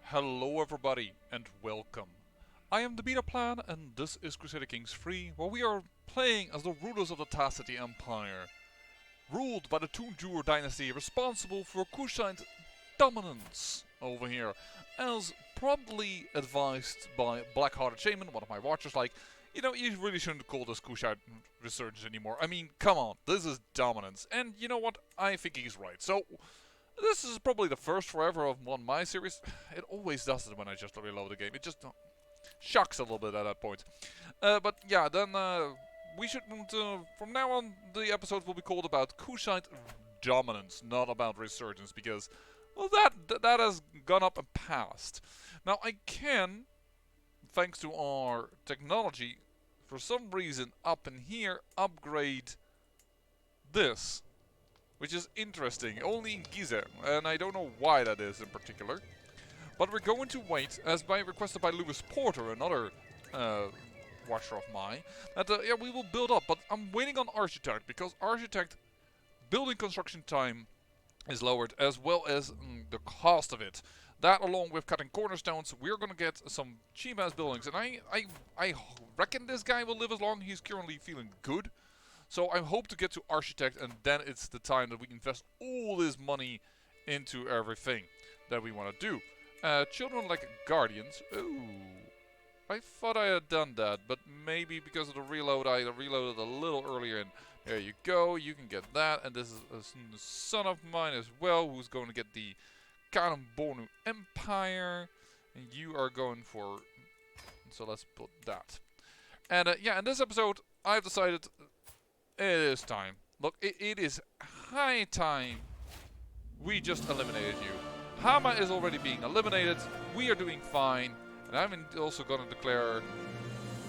Hello everybody and welcome. I am the Beta Plan and this is Crusader Kings 3 where we are playing as the rulers of the Taciti Empire, ruled by the Tunjur dynasty responsible for Kushite dominance over here, as promptly advised by Black-Hearted Shaman, one of my watchers, like, you really shouldn't call this Kushite resurgence anymore. I mean, come on, this is dominance. And you know what? I think he's right. So, this is probably the first forever of my series. It always does it when I just reload the game. It just shocks a little bit at that point. But yeah, then we should, from now on, the episodes will be called about Kushite dominance, not about resurgence, because, well, that has gone up and passed. Now, I can, thanks to our technology, for some reason, up in here, upgrade this. Which is interesting, only in Giza, and I don't know why that is in particular. But we're going to wait, as requested by Lewis Porter, another watcher of mine, that yeah, we will build up. But I'm waiting on Architect, because Architect building construction time is lowered, as well as the cost of it. That, along with cutting cornerstones, we're going to get some cheap-ass buildings. And I reckon this guy will live as long. He's currently feeling good. So I hope to get to Architect, and then it's the time that we invest all this money into everything that we want to do. Children like guardians. Ooh, I thought I had done that, but maybe because of the reload, I reloaded a little earlier. And there you go, you can get that. And this is a son of mine as well, who's going to get the Kanem-Bornu Empire. And you are going for... So let's put that. And yeah, in this episode, I've decided... It is time. Look, it is high time we just eliminated you. Hama is already being eliminated. We are doing fine. And I'm also going to declare...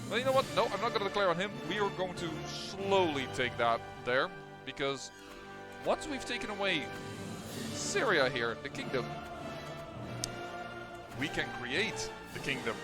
Well, you know what? No, I'm not going to declare on him. We are going to slowly take that there. Because once we've taken away Syria here, the kingdom, we can create the kingdom.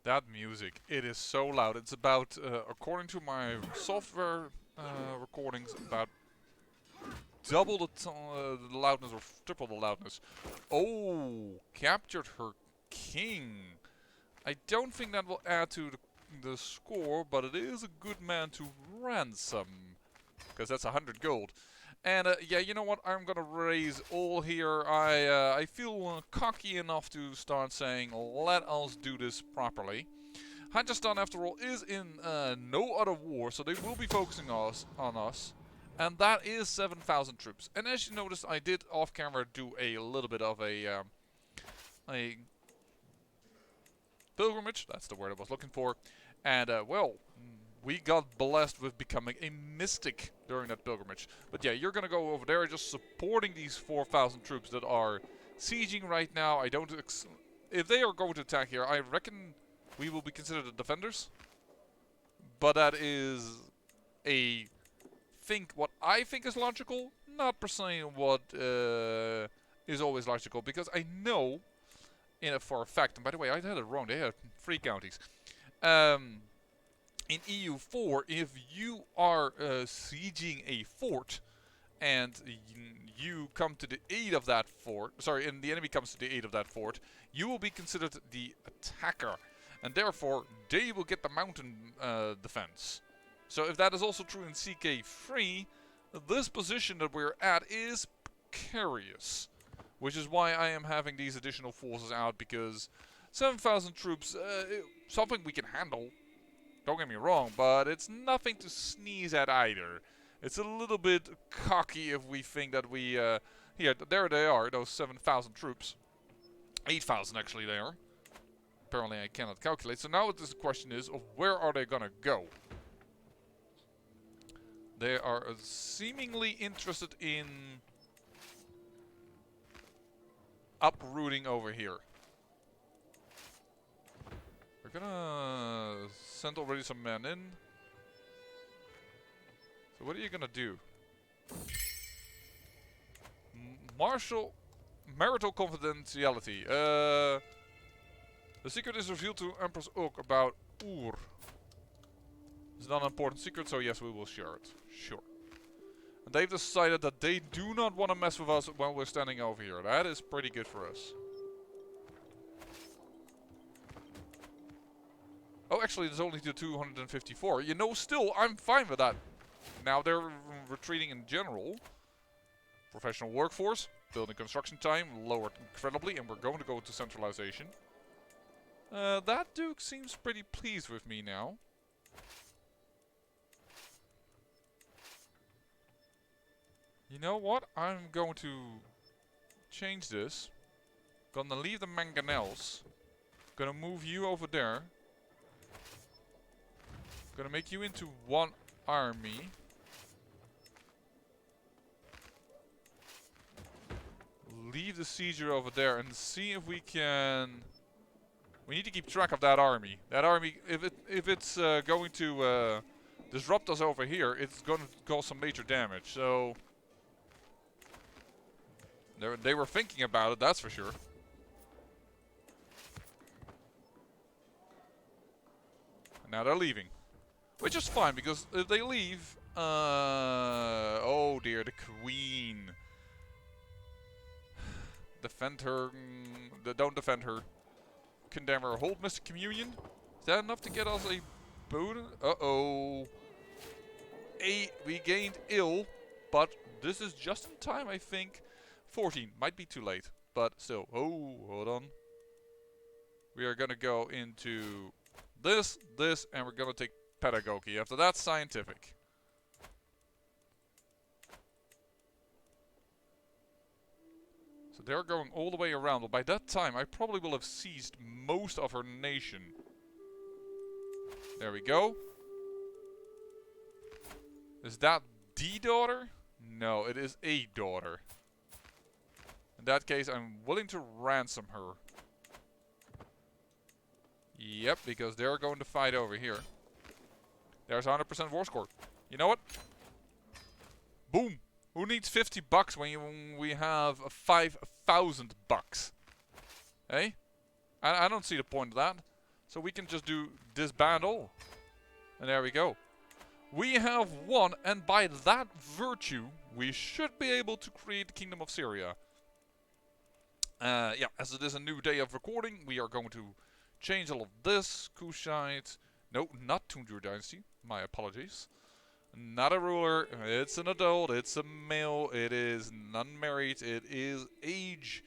That music, it is so loud. It's about, according to my software recordings, about double the loudness or triple the loudness. Oh, captured her king. I don't think that will add to the score, but it is a good man to ransom. Because that's 100 gold. And yeah, you know what? I'm gonna raise all here. I feel cocky enough to start saying, let us do this properly. Hajjastan, after all, is in no other war, so they will be focusing on us. And that is 7,000 troops. And as you noticed, I did off camera do a little bit of a pilgrimage. That's the word I was looking for. And well, we got blessed with becoming a mystic during that pilgrimage. But yeah, you're gonna go over there just supporting these 4,000 troops that are sieging right now. I don't... if they are going to attack here, I reckon we will be considered the defenders. But that is a... what I think is logical, not per se what is always logical. Because I know, for a fact, and by the way, I had it wrong, they had 3 counties. In EU4, if you are sieging a fort and you come to the aid of that fort, sorry, and the enemy comes to the aid of that fort, you will be considered the attacker. And therefore, they will get the mountain defense. So if that is also true in CK3, this position that we're at is precarious. Which is why I am having these additional forces out, because 7,000 troops, something we can handle. Don't get me wrong, but it's nothing to sneeze at either. It's a little bit cocky if we think that we... here, there they are, those 7,000 troops. 8,000 actually they are. Apparently I cannot calculate. So now the question is, of where are they gonna go? They are seemingly interested in uprooting over here. We're gonna send already some men in. So what are you gonna do? Marital confidentiality. The secret is revealed to Empress Oak about Ur. It's not an important secret, so yes, we will share it. Sure. And they've decided that they do not want to mess with us when we're standing over here. That is pretty good for us. Oh, actually, it's only to 254. You know, still, I'm fine with that. Now they're retreating in general. Professional workforce, building construction time lowered incredibly, and we're going to go to centralization. That Duke seems pretty pleased with me now. You know what? I'm going to change this. Gonna leave the mangonels. Gonna move you over there. Gonna make you into one army. Leave the sieger over there and see if we can... We need to keep track of that army. That army, if it's going to disrupt us over here, it's going to cause some major damage. So they were thinking about it, that's for sure. And now they're leaving, which is fine because if they leave, oh dear, the queen. Defend her. Don't defend her. Condemn her. Hold Mystic Communion. Is that enough to get us a bonus? Uh-oh. We gained ill, but this is just in time, I think. 14. Might be too late, but still. Oh, hold on. We are gonna go into this, and we're gonna take pedagogy. After that, scientific. So they're going all the way around. Well, by that time, I probably will have seized most of her nation. There we go. Is that the daughter? No, it is a daughter. In that case, I'm willing to ransom her. Yep, because they're going to fight over here. There's 100% war score. You know what? Boom! Who needs 50 bucks when we have 5,000 bucks? Hey? I don't see the point of that. So we can just do disband all. And there we go. We have won, and by that virtue, we should be able to create the Kingdom of Syria. Yeah, as it is a new day of recording, we are going to change all of this. Kushite. No, not Tunjur Dynasty. My apologies. Not a ruler. It's an adult. It's a male. It is non-married. It is age.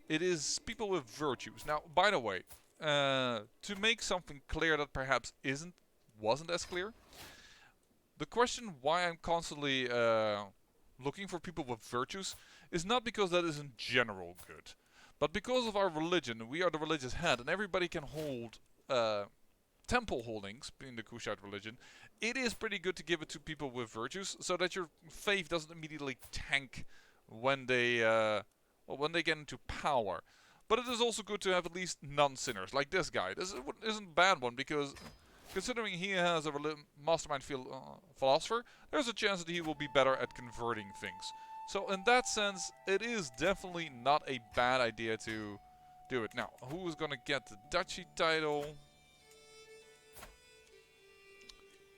It is people with virtues. Now, by the way, to make something clear that perhaps wasn't as clear, the question why I'm constantly looking for people with virtues is not because that is in general good, but because of our religion. We are the religious head, and everybody can hold temple holdings in the Kushite religion. It is pretty good to give it to people with virtues, so that your faith doesn't immediately tank when they get into power. But it is also good to have at least non-sinners, like this guy. This isn't a bad one, because considering he has a mastermind philosopher, there's a chance that he will be better at converting things. So in that sense, it is definitely not a bad idea to do it. Now, who is going to get the duchy title?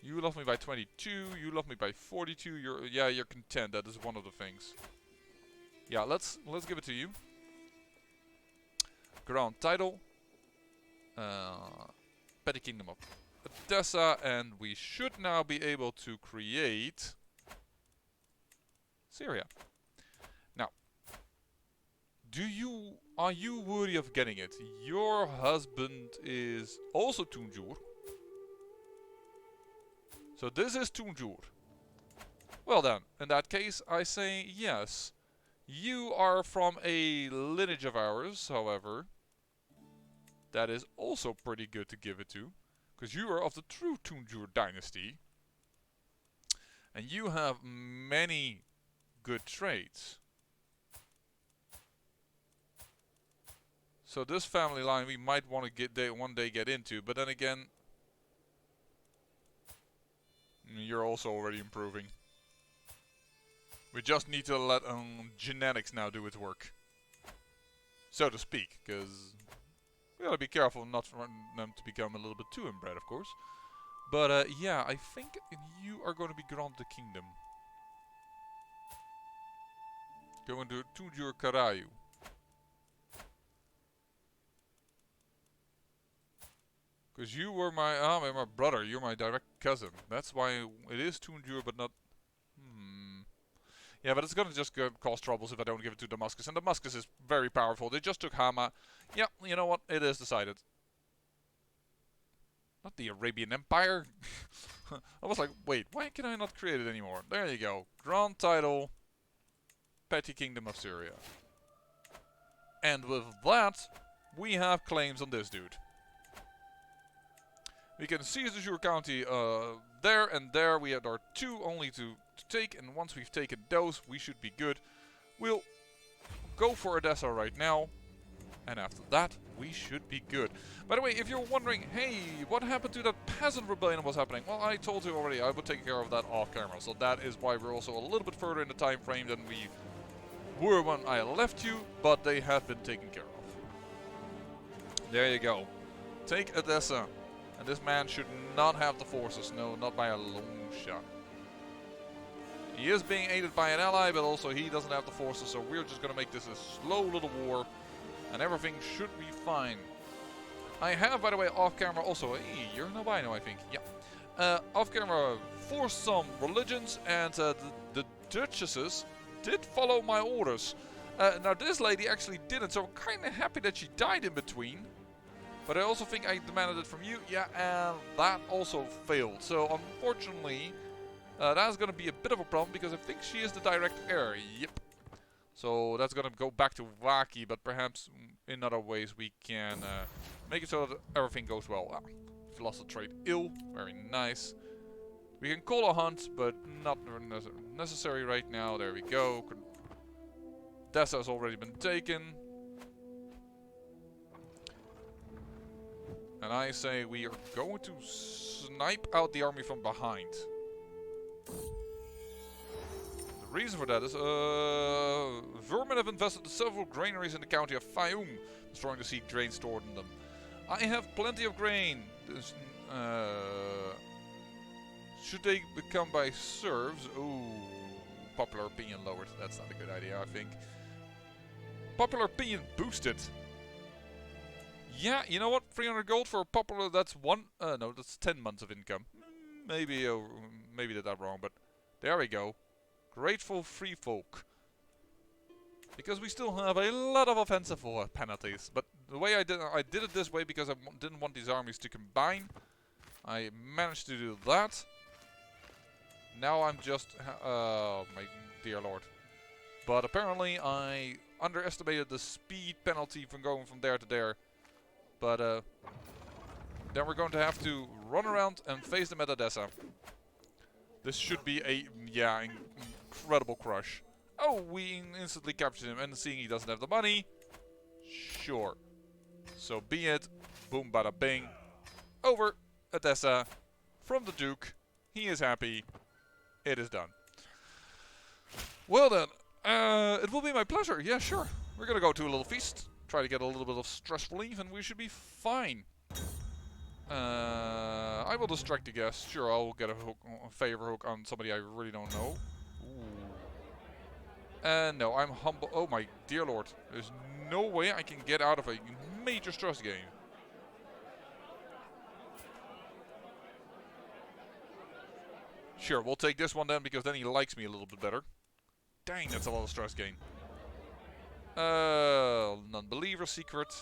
You love me by 22, you love me by 42, you're content, that is one of the things. Yeah, let's give it to you. Ground title. Petty Kingdom of Odessa, and we should now be able to create Syria. Now, are you worthy of getting it? Your husband is also Tunjur. So this is Tunjur. Well then, in that case, I say yes. You are from a lineage of ours, however. That is also pretty good to give it to. Because you are of the true Tunjur dynasty. And you have many good traits. So this family line we might want to one day get into, but then again, you're also already improving. We just need to let genetics now do its work, so to speak, because we gotta be careful not for them to become a little bit too inbred, of course. But yeah, I think you are going to be granted the kingdom. Going to Tunjur Karayu. Because you were my brother, you're my direct cousin. That's why it is Tunjur, but not... Yeah, but it's gonna just cause troubles if I don't give it to Damascus. And Damascus is very powerful. They just took Hama. Yeah, you know what? It is decided. Not the Arabian Empire. I was like, wait, why can I not create it anymore? There you go. Grand title. Petty Kingdom of Syria. And with that, we have claims on this dude. We can seize the Jure County there and there. We had our two only to take, and once we've taken those, we should be good. We'll go for Odessa right now, and after that, we should be good. By the way, if you're wondering, hey, what happened to that peasant rebellion was happening? Well, I told you already, I would take care of that off camera, so that is why we're also a little bit further in the time frame than we were when I left you, but they have been taken care of. There you go. Take Odessa. And this man should not have the forces, no, not by a long shot. He is being aided by an ally, but also he doesn't have the forces, so we're just going to make this a slow little war, and everything should be fine. I have, by the way, off-camera also, hey, you're an albino, I think, yeah. Off-camera for some religions, and the duchesses did follow my orders. Now this lady actually didn't, so I'm kind of happy that she died in between. But I also think I demanded it from you. Yeah, and that also failed. So unfortunately, that's going to be a bit of a problem because I think she is the direct heir. Yep. So that's going to go back to Vaki, but perhaps in other ways we can make it so that everything goes well. Ah, we've lost the trade ill. Very nice. We can call a hunt, but not necessary right now. There we go. Dessa has already been taken. And I say we are going to snipe out the army from behind. The reason for that is, vermin have infested several granaries in the county of Fayoum, destroying the seed grain stored in them. I have plenty of grain. This, should they become by serfs? Ooh, popular opinion lowered. That's not a good idea, I think. Popular opinion boosted. Yeah, you know what? 300 gold for a popular, that's no, that's 10 months of income. Maybe did that wrong, but there we go. Grateful free folk. Because we still have a lot of offensive penalties. But the way I did it this way because I didn't want these armies to combine. I managed to do that. Now I'm just, oh my dear lord. But apparently I underestimated the speed penalty from going from there to there. But then we're going to have to run around and face them at Odessa. This should be a, yeah, incredible crush. Oh, we instantly captured him, and seeing he doesn't have the money, sure. So be it. Boom, bada bing. Over Odessa from the Duke. He is happy. It is done. Well then, it will be my pleasure. Yeah, sure. We're gonna go to a little feast. Try to get a little bit of stress relief, and we should be fine. I will distract the guest. Sure, I'll get a hook, a favor hook on somebody I really don't know. Ooh. No, I'm humble. Oh my dear lord. There's no way I can get out of a major stress game. Sure, we'll take this one then, because then he likes me a little bit better. Dang, that's a lot of stress gain. Non-believer secret.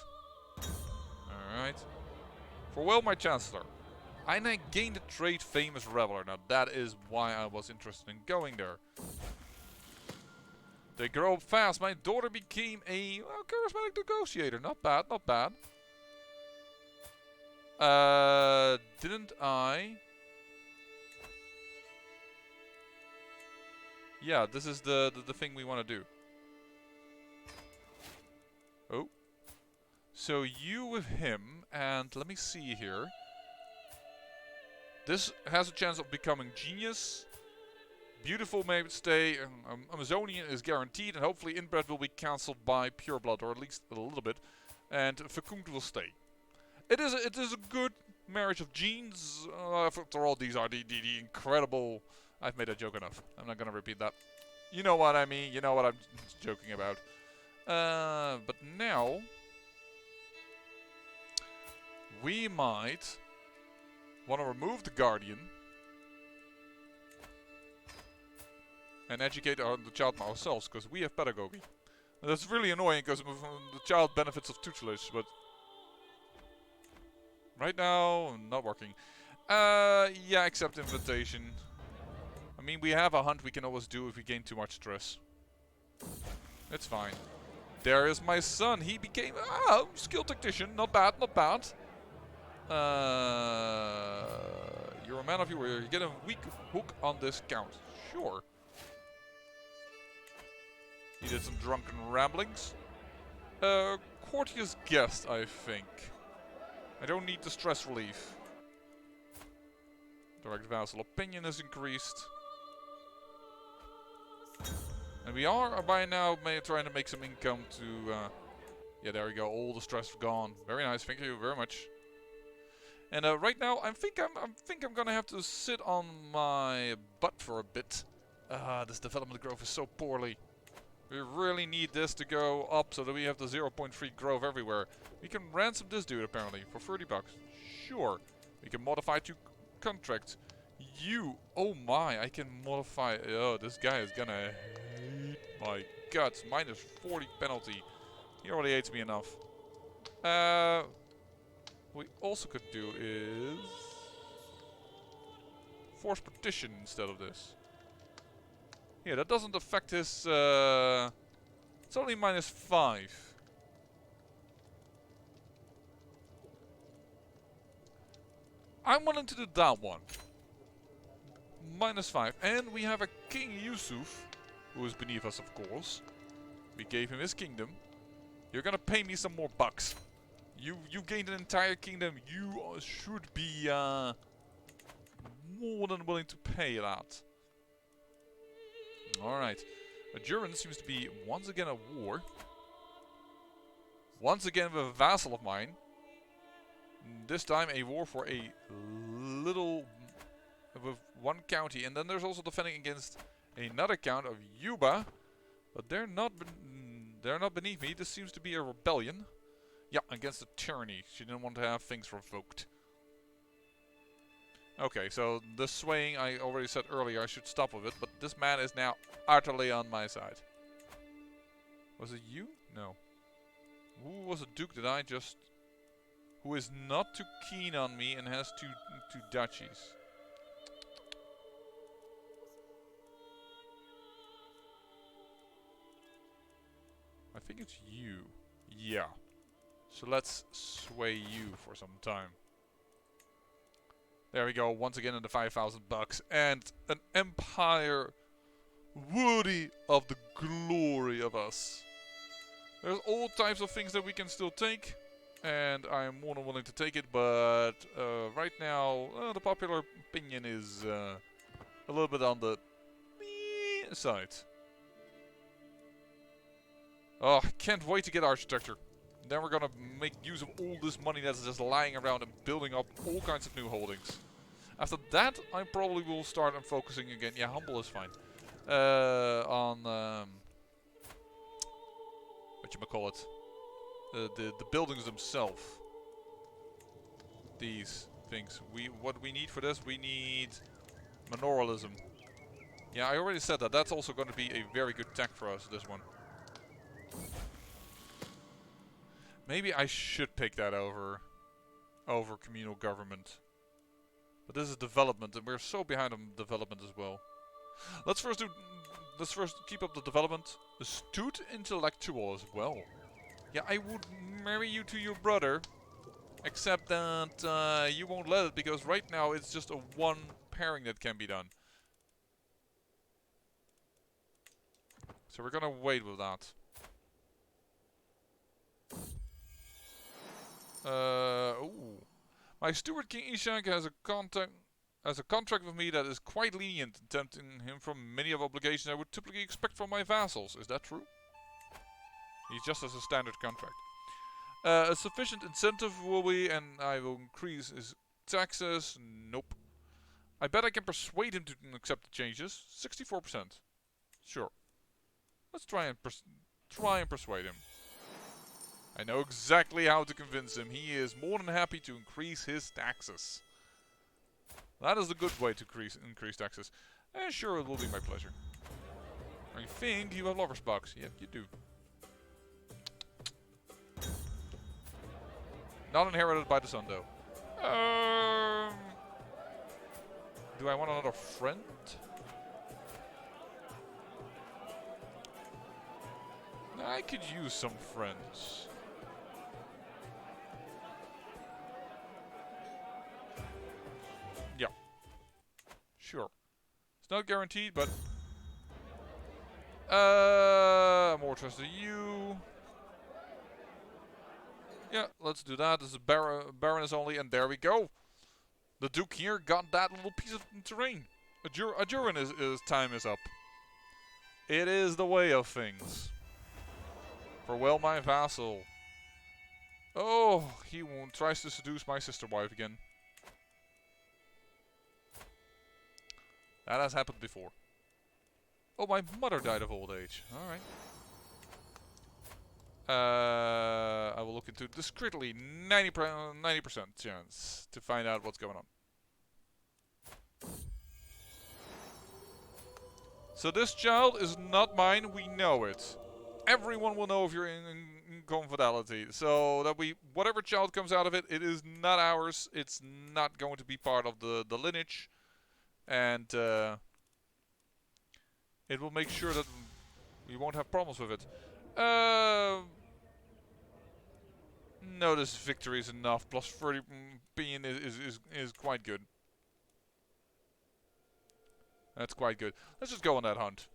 Alright. Farewell, my chancellor. I now gained a trade famous reveler. Now that is why I was interested in going there. They grow up fast. My daughter became a charismatic negotiator. Not bad, not bad. Didn't I? Yeah, this is the thing we want to do. Oh. So you with him, and let me see here. This has a chance of becoming genius. Beautiful may stay. Amazonian is guaranteed, and hopefully inbred will be cancelled by pure blood, or at least a little bit. And fecund will stay. It is a good marriage of genes. After all, these are the incredible. I've made a joke enough. I'm not gonna repeat that. You know what I mean. You know what I'm joking about. But now we might want to remove the guardian and educate the child ourselves, because we have pedagogy. And that's really annoying because the child benefits of tutelage, but right now not working. Yeah, accept invitation. I mean, we have a hunt we can always do if we gain too much stress. It's fine. There is my son. He became skilled tactician. Not bad, not bad. You're a man of your word. You get a weak hook on this count. Sure. He did some drunken ramblings. Courteous guest, I think. I don't need the stress relief. Direct vassal opinion is increased. And we are by now trying to make some income to... yeah, there we go. All the stress gone. Very nice. Thank you very much. And right now, I think I'm gonna have to sit on my butt for a bit. This development growth is so poorly. We really need this to go up so that we have the 0.3 growth everywhere. We can ransom this dude apparently for 30 bucks. Sure. We can modify 2 contracts. Oh my, I can modify. Oh, this guy is gonna hate my guts. Minus 40 penalty. He already hates me enough. What we also could do is force petition instead of this. Yeah, that doesn't affect his... it's only minus 5. I'm willing to do that one. Minus 5. And we have a King Yusuf, who is beneath us, of course. We gave him his kingdom. You're gonna pay me some more bucks. You gained an entire kingdom. You should be more than willing to pay that. Alright. Adjurance seems to be once again a war. Once again with a vassal of mine. This time a war for a little... with one county. And then there's also defending against another count of Yuba. But they're not beneath me. This seems to be a rebellion. Yeah, against the tyranny. She didn't want to have things revoked. Okay, so the swaying, I already said earlier I should stop with it, but this man is now utterly on my side. Was it you? No. Who was a duke that I just... who is not too keen on me and has two duchies? I think it's you. Yeah. So let's sway you for some time. There we go, once again in the 5,000 bucks. And an empire worthy of the glory of us. There's all types of things that we can still take. And I'm more than willing to take it. But right now, the popular opinion is a little bit on the side. Oh, I can't wait to get architecture. Then we're gonna make use of all this money that's just lying around and building up all kinds of new holdings. After that, I probably will start and focusing again. Yeah, humble is fine. On whatchamacallit, the buildings themselves. These things. What we need for this, we need manoralism. Yeah, I already said that. That's also going to be a very good tech for us. This one. Maybe I should pick that over communal government. But this is development, and we're so behind on development as well. Let's first keep up the development. Astute intellectual as well. Yeah, I would marry you to your brother, except that you won't let it because right now it's just a one pairing that can be done. So we're gonna wait with that. Ooh. My steward King Ishak has a contract with me that is quite lenient, exempting him from many of obligations I would typically expect from my vassals. Is that true? He just has a standard contract. A sufficient incentive will be, and I will increase his taxes. Nope. I bet I can persuade him to accept the changes. 64%. Sure. Let's try and persuade him. I know exactly how to convince him. He is more than happy to increase his taxes. That is the good way to increase taxes. And sure, it will be my pleasure. I think you have lover's box. Yep, you do. Not inherited by the son, though. Do I want another friend? I could use some friends. Yeah. Sure. It's not guaranteed, but... more trust in you. Yeah, let's do that. This is Baroness only, and there we go. The Duke here got that little piece of terrain. Ajurin his time is up. It is the way of things. Farewell, my vassal. Oh, he tries to seduce my sister wife again. That has happened before. Oh, my mother died of old age. Alright. I will look into it discreetly. 90% chance to find out what's going on. So this child is not mine, we know it. Everyone will know if you're in infidelity. So that whatever child comes out of it, it is not ours. It's not going to be part of the lineage. And it will make sure that we won't have problems with it. No, this victory is enough. Plus 30 opinion is quite good. That's quite good. Let's just go on that hunt.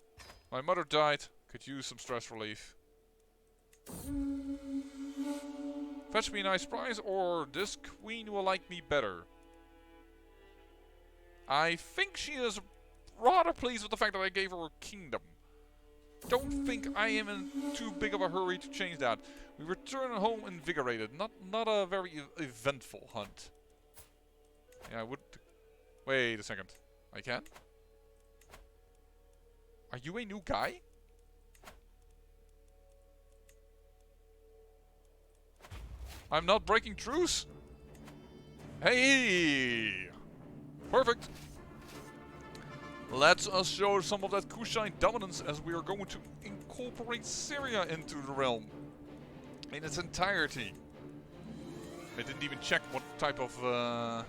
My mother died. Could use some stress relief. Fetch me a nice prize, or this queen will like me better. I think she is rather pleased with the fact that I gave her a kingdom. Don't think I am in too big of a hurry to change that. We return home invigorated. Not a very eventful hunt. Yeah, I would... Wait a second. I can? Are you a new guy? I'm not breaking truce? Hey! Perfect. Let us show some of that Kushite dominance as we are going to incorporate Syria into the realm. In its entirety. I didn't even check what type of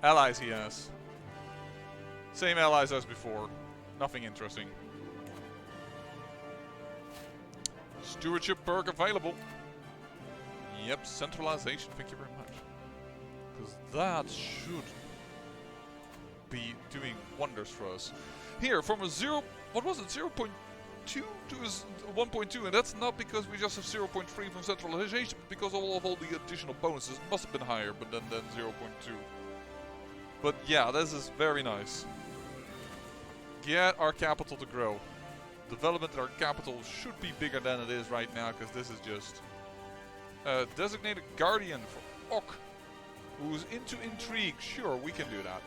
allies he has. Same allies as before. Nothing interesting. Stewardship perk available. Yep, centralization, thank you very much. Because that should be doing wonders for us. Here, from a 0... What was it? 0.2 to 1.2. And that's not because we just have 0.3 from centralization, but because of all the additional bonuses. It must have been higher but than 0.2. But yeah, this is very nice. Get our capital to grow. Development in our capital should be bigger than it is right now, because this is just... designated guardian for Ok, who's into intrigue. Sure, we can do that.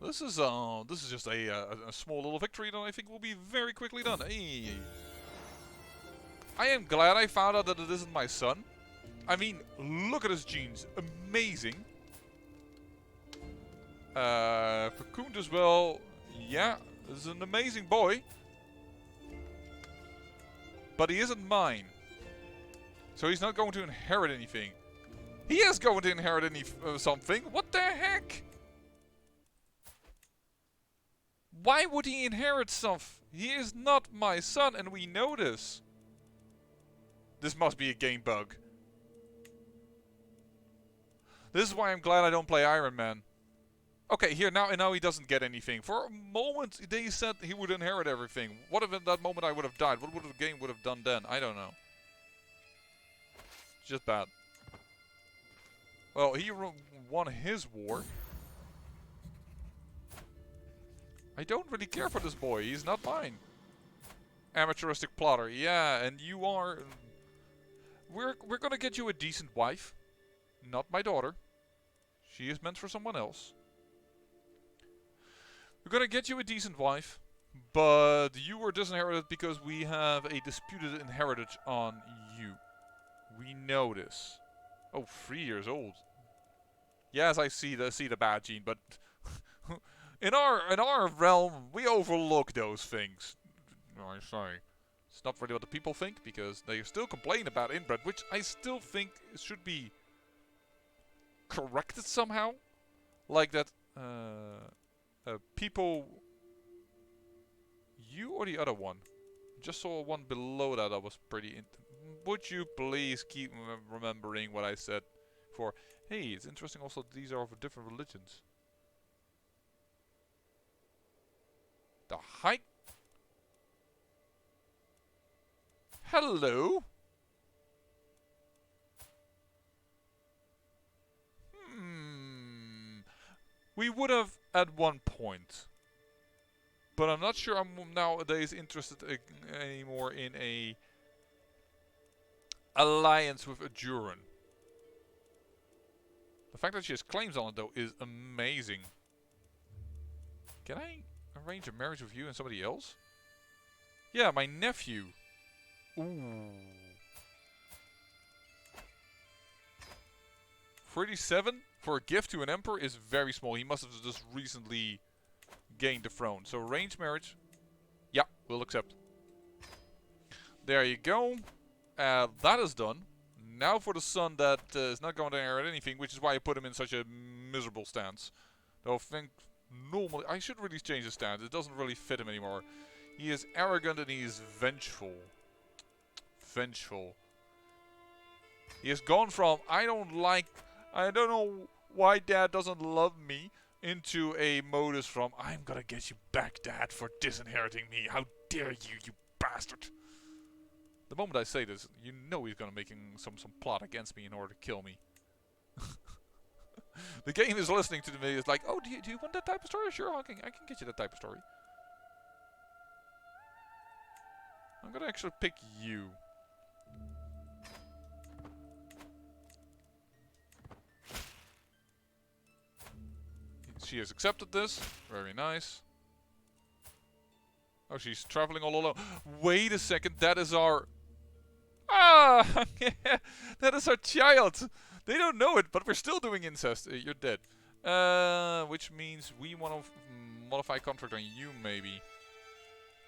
This is just a small little victory that I think will be very quickly done. Hey. I am glad I found out that it isn't my son. I mean, look at his genes. Amazing. Fecund as well. Yeah, this is an amazing boy. But he isn't mine. So he's not going to inherit anything. He is going to inherit something. What the heck? Why would he inherit stuff? He is not my son, and we know this. This must be a game bug. This is why I'm glad I don't play Iron Man. Okay, here now he doesn't get anything. For a moment they said he would inherit everything. What if in that moment I would have died? What would the game would have done then? I don't know. Just bad. Well, he won his war. I don't really care for this boy. He's not mine. Amateuristic plotter. Yeah, and you are... We're gonna get you a decent wife. Not my daughter. She is meant for someone else. We're gonna get you a decent wife. But you were disinherited because we have a disputed inheritance on you. We know this. Oh, 3 years old. Yes, I see the bad gene, but in our realm we overlook those things. No, I'm sorry. It's not really what the people think, because they still complain about inbred, which I still think should be corrected somehow. Like that people... You or the other one? Just saw one below that was pretty... Would you please keep remembering what I said before? Hey, it's interesting also these are of different religions. The hike? Hello? We would have at one point. But I'm not sure I'm nowadays interested anymore in a alliance with a Duran. The fact that she has claims on it though is amazing. Can I arrange a marriage with you and somebody else? Yeah, my nephew. Ooh. 37 for a gift to an emperor is very small. He must have just recently gained the throne. So arranged marriage. Yeah, we'll accept. There you go. That is done. Now for the son that is not going to inherit anything, which is why I put him in such a miserable stance. Though I think normally I should really change his stance. It doesn't really fit him anymore. He is arrogant and he is vengeful. Vengeful. He has gone from I don't know why Dad doesn't love me into a modus from I'm gonna get you back, Dad, for disinheriting me. How dare you, you bastard. The moment I say this, you know he's gonna making some plot against me in order to kill me. The game is listening to me. It's like, oh, do you want that type of story? Sure, I can get you that type of story. I'm gonna actually pick you. She has accepted this. Very nice. Oh, she's traveling all alone. Wait a second, that is our... Ah! That is our child! They don't know it, but we're still doing incest. You're dead. Which means we want to modify contract on you, maybe.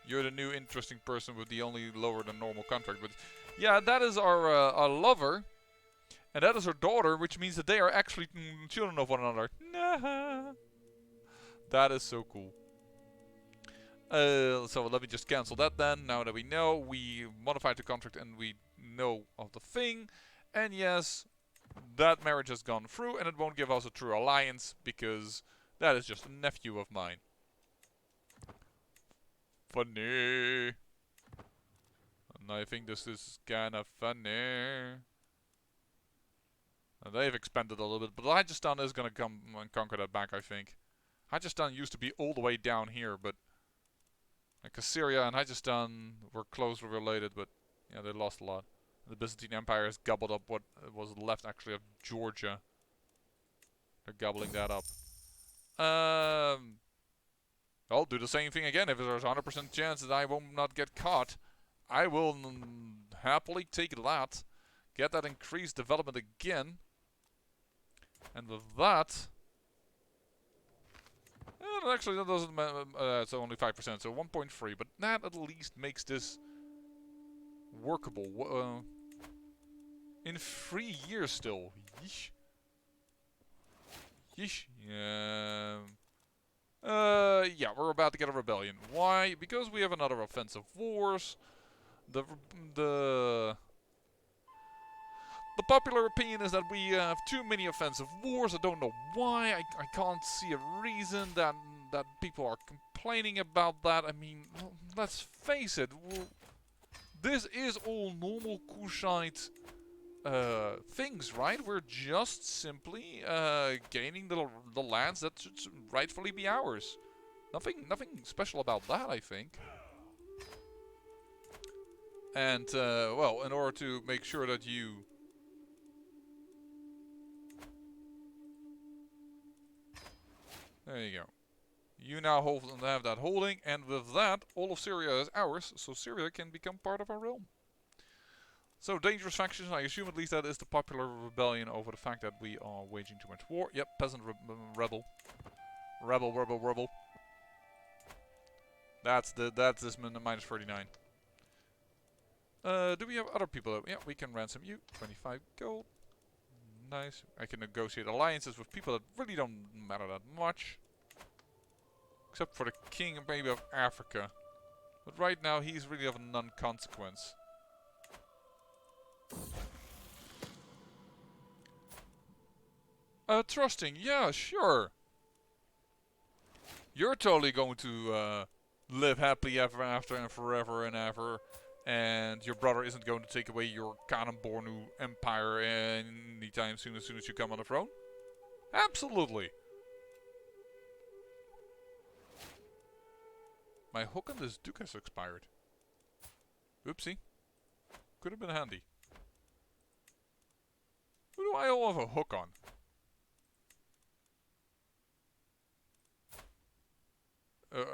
You're the new interesting person with the only lower than normal contract. But yeah, that is our lover. And that is her daughter, which means that they are actually children of one another. Nah. That is so cool. So let me just cancel that then. Now that we know, we modified the contract and we know of the thing. And yes, that marriage has gone through and it won't give us a true alliance because that is just a nephew of mine. Funny. And I think this is kinda funny. And they've expanded a little bit, but Rajasthan is gonna come and conquer that back, I think. Rajasthan used to be all the way down here, but like Syria and Rajasthan were closely related, but yeah, they lost a lot. The Byzantine Empire has gobbled up what was left actually of Georgia. They're gobbling that up. I'll do the same thing again. If there's a 100% chance that I will not get caught, I will happily take that. Get that increased development again. And with that... actually, that doesn't matter. It's only 5%, so 1.3. But that at least makes this workable. In 3 years still. Yeesh. Yeesh. Yeah, we're about to get a rebellion. Why? Because we have another offensive wars. The The popular opinion is that we have too many offensive wars. I don't know why. I can't see a reason that people are complaining about that. I mean, let's face it. This is all normal Kushite things, right? We're just simply gaining the lands that should rightfully be ours. Nothing special about that, I think. And well, in order to make sure that you there you go. You now have that holding, and with that, all of Syria is ours, so Syria can become part of our realm. So, dangerous factions, I assume at least that is the popular rebellion over the fact that we are waging too much war. Yep, peasant rebel. Rebel. That's this minus 39. Do we have other people? Yeah, we can ransom you. 25 gold. Nice. I can negotiate alliances with people that really don't matter that much. Except for the king maybe of Africa. But right now he's really of non-consequence. Trusting, yeah, sure. You're totally going to live happily ever after and forever and ever. And your brother isn't going to take away your Kanem-Bornu empire anytime soon as you come on the throne. Absolutely. My hook on this duke has expired. Oopsie. Could have been handy. Who do I all have a hook on?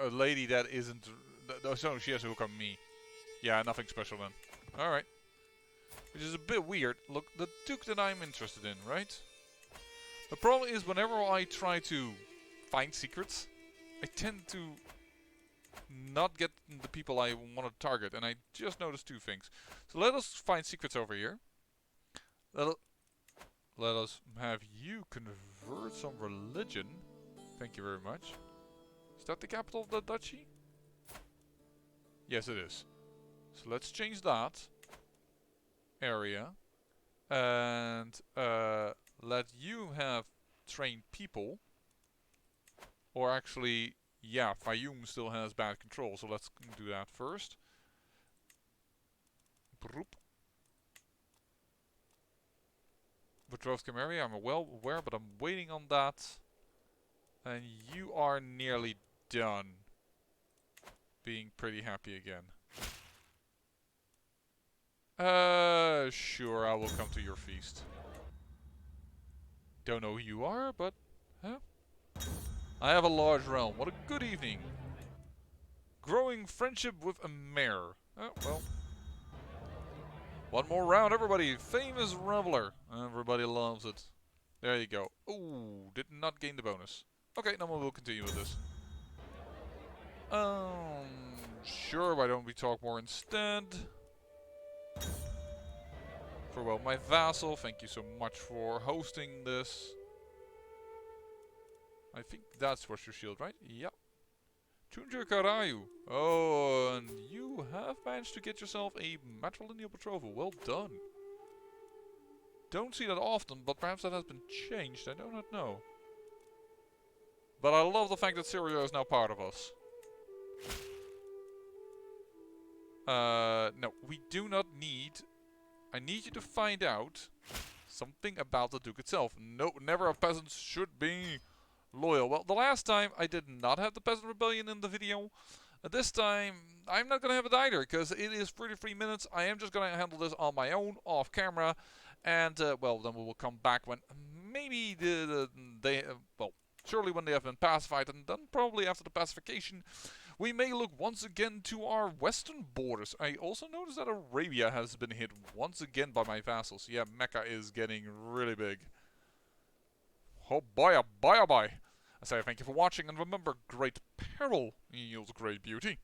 A lady that isn't... So she has a hook on me. Yeah, nothing special then. Alright. Which is a bit weird. Look, the duke that I'm interested in, right? The problem is whenever I try to find secrets, I tend to not get the people I want to target. And I just noticed two things. So let us find secrets over here. Let us have you convert some religion. Thank you very much. Is that the capital of the duchy? Yes, it is. So let's change that area. And let you have trained people. Or actually, yeah, Fayoum still has bad control. So let's do that first. Betrothed Camaria, I'm well aware, but I'm waiting on that. And you are nearly done. Being pretty happy again. Sure, I will come to your feast. Don't know who you are, but... Huh? I have a large realm. What a good evening. Growing friendship with a mayor. Oh, well. One more round, everybody. Famous reveler. Everybody loves it. There you go. Ooh, did not gain the bonus. Okay, now we'll continue with this. Sure, why don't we talk more instead? Farewell, my vassal. Thank you so much for hosting this. I think that's what's your shield, right? Yep. Chunja Karayu. Oh, and you have managed to get yourself a matrilineal betrothal. Well done. Don't see that often, but perhaps that has been changed. I do not know. But I love the fact that Syria is now part of us. No, we do not need... I need you to find out something about the Duke itself. No, never a peasant should be loyal. Well, the last time I did not have the Peasant Rebellion in the video. This time, I'm not going to have it either, because it is 33 minutes. I am just going to handle this on my own, off camera. And, well, then we will come back when maybe well, surely when they have been pacified, and then probably after the pacification, we may look once again to our western borders. I also noticed that Arabia has been hit once again by my vassals. Yeah, Mecca is getting really big. Oh boy, oh boy, oh boy. I say thank you for watching, and remember, great peril yields great beauty.